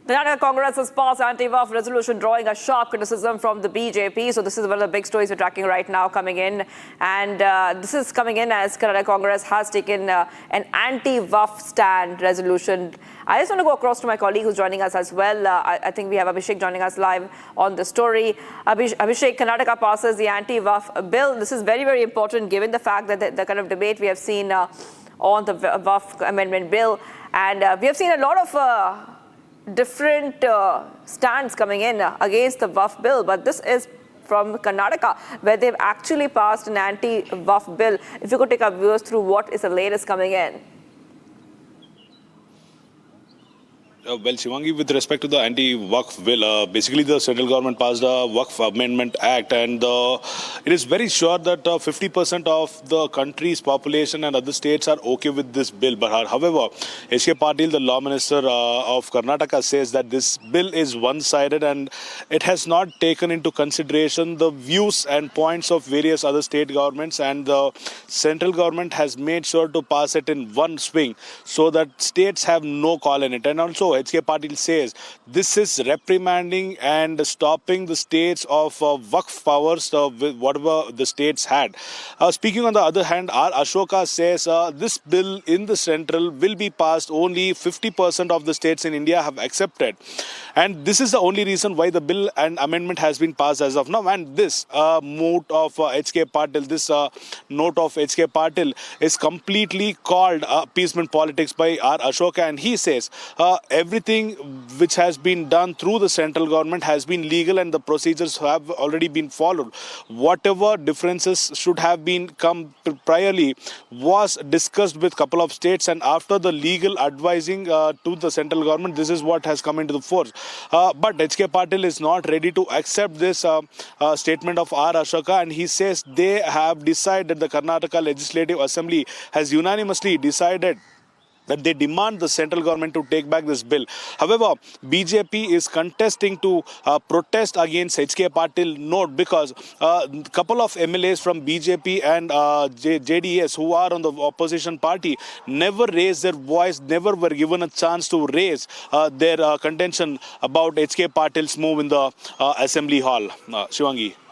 The Karnataka Congress has passed anti-WAF resolution drawing a sharp criticism from the BJP. So this is one of the big stories we're tracking right now coming in. And this is coming in as Karnataka Congress has taken an anti-WAF stand resolution. I just want to go across to my colleague who's joining us as well. I think we have Abhishek joining us live on the story. Abhishek, Karnataka passes the anti-WAF bill. This is very, very important given the fact that the kind of debate we have seen on the WAF amendment bill. And we have seen a lot of different stands coming in against the WAF bill, but this is from Karnataka, where they've actually passed an anti-WAF bill. If you could take our viewers through what is the latest coming in. Well, Shivangi, with respect to the anti-Waqf bill, basically the central government passed a Waqf Amendment Act, and it is very sure that 50% of the country's population and other states are okay with this bill. But however, H.K. Patil, the law minister of Karnataka, says that this bill is one-sided and it has not taken into consideration the views and points of various other state governments, and the central government has made sure to pass it in one swing so that states have no call in it. And also, H.K. Patil says this is reprimanding and stopping the states of Waqf powers, whatever the states had. Speaking on the other hand, R. Ashoka says this bill in the central will be passed. Only 50% of the states in India have accepted. And this is the only reason why the bill and amendment has been passed as of now. And this moot of H.K. Patil, this note of H.K. Patil is completely called appeasement politics by R. Ashoka. And he says everything which has been done through the central government has been legal and the procedures have already been followed. Whatever differences should have been come priorly was discussed with a couple of states, and after the legal advising to the central government, this is what has come into the force. But H.K. Patil is not ready to accept this statement of R. Ashoka, and he says they have decided, the Karnataka Legislative Assembly has unanimously decided that they demand the central government to take back this bill. However, BJP is contesting to protest against H.K. Patil note, because a couple of MLAs from BJP and JDS who are on the opposition party never raised their voice, never were given a chance to raise their contention about H.K. Patil's move in the assembly hall. Shivangi.